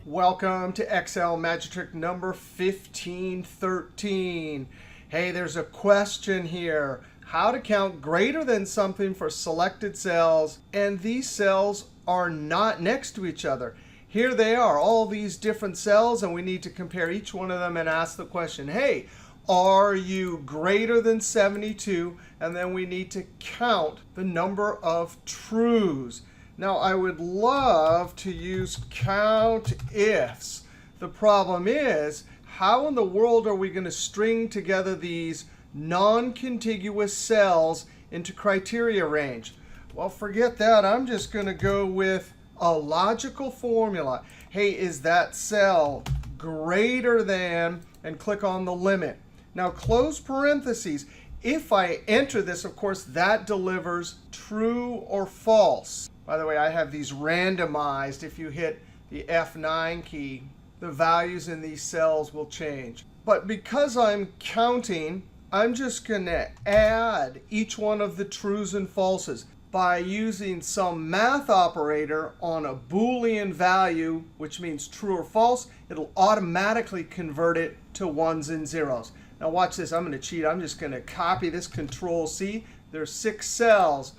Welcome to Excel Magic Trick number 1513. Hey, there's a question here. How to count greater than something for selected cells, and these cells are not next to each other. Here they are, all these different cells, and we need to compare each one of them and ask the question, hey, are you greater than 72? And then we need to count the number of trues. Now, I would love to use COUNTIFS. The problem is, how in the world are we going to string together these non-contiguous cells into criteria range? Well, forget that. I'm just going to go with a logical formula. Hey, is that cell greater than, and click on the limit. Now, close parentheses. If I enter this, of course, that delivers true or false. By the way, I have these randomized. If you hit the F9 key, the values in these cells will change. But because I'm counting, I'm just going to add each one of the trues and falses by using some math operator on a Boolean value, which means true or false. It'll automatically convert it to ones and zeros. Now watch this. I'm going to cheat. I'm just going to copy this, Control-C. There's 6 cells.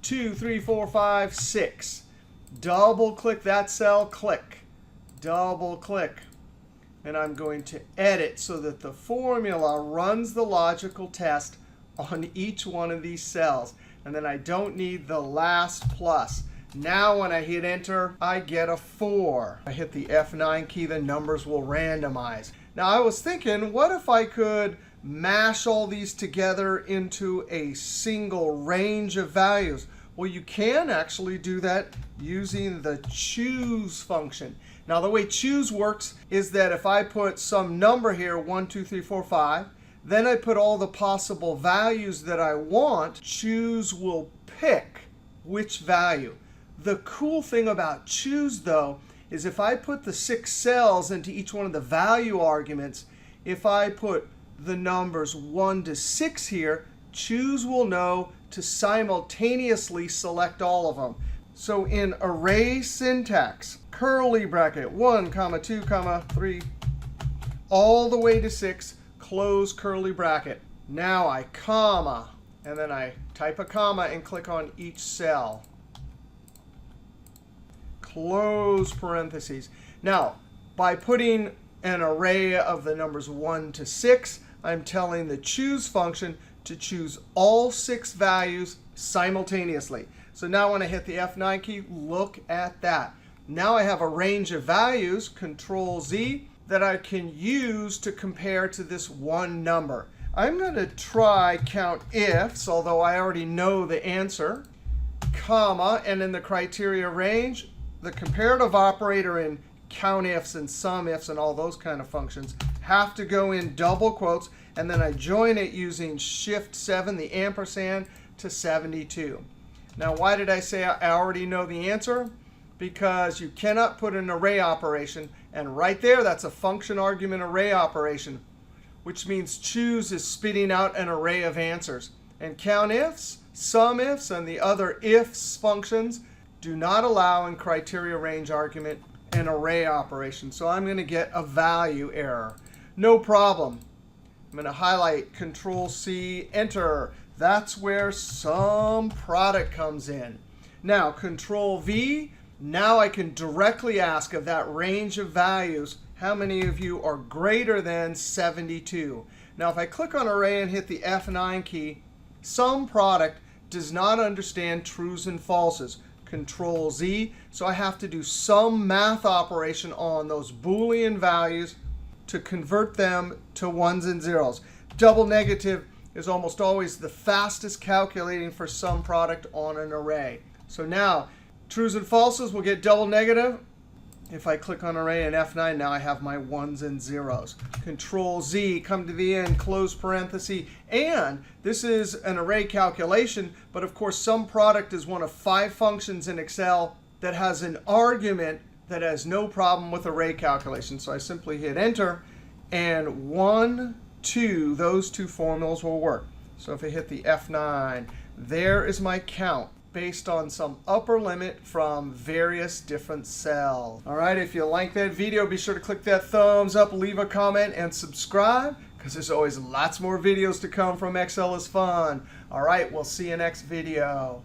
2, 3, 4, 5, 6. Double click that cell, click. Double click. And I'm going to edit so that the formula runs the logical test on each one of these cells. And then I don't need the last plus. Now when I hit enter, I get a 4. I hit the F9 key, the numbers will randomize. Now I was thinking, what if I could mash all these together into a single range of values? Well, you can actually do that using the choose function. Now, the way choose works is that if I put some number here, 1, 2, 3, 4, 5, then I put all the possible values that I want, choose will pick which value. The cool thing about choose, though, is if I put the 6 cells into each one of the value arguments, if I put the numbers 1 to 6 here, choose will know to simultaneously select all of them. So in array syntax, curly bracket, 1, comma, 2, comma, 3, all the way to 6, close curly bracket. Now I comma, and then I type a comma and click on each cell. Close parentheses. Now, by putting an array of the numbers 1 to 6, I'm telling the choose function to choose all 6 values simultaneously. So now when I hit the F9 key, look at that. Now I have a range of values, Control-Z, that I can use to compare to this one number. I'm going to try COUNTIFS, although I already know the answer, comma, and in the criteria range, the comparative operator in COUNTIFS and SUMIFS and all those kind of functions have to go in double quotes, and then I join it using Shift-7, the ampersand, to 72. Now, why did I say I already know the answer? Because you cannot put an array operation, and right there, that's a function argument array operation, which means choose is spitting out an array of answers. And COUNTIFS, SUMIFS, and the other ifs functions do not allow in criteria range argument an array operation. So I'm going to get a value error. No problem. I'm going to highlight Control-C, Enter. That's where SUMPRODUCT comes in. Now, Control-V, now I can directly ask of that range of values, how many of you are greater than 72? Now, if I click on Array and hit the F9 key, SUMPRODUCT does not understand trues and falses. Control-Z, so I have to do some math operation on those Boolean values to convert them to ones and zeros. Double negative is almost always the fastest calculating for SUMPRODUCT on an array. So now, trues and falses will get double negative. If I click on Array and F9, now I have my ones and zeros. Control-Z, come to the end, close parenthesis. And this is an array calculation, but of course, SUMPRODUCT is one of 5 functions in Excel that has an argument that has no problem with array calculation. So I simply hit Enter, and 1, 2, those two formulas will work. So if I hit the F9, there is my count. based on some upper limit from various different cells. All right, if you like that video, be sure to click that thumbs up, leave a comment, and subscribe, because there's always lots more videos to come from Excel is Fun. All right, we'll see you next video.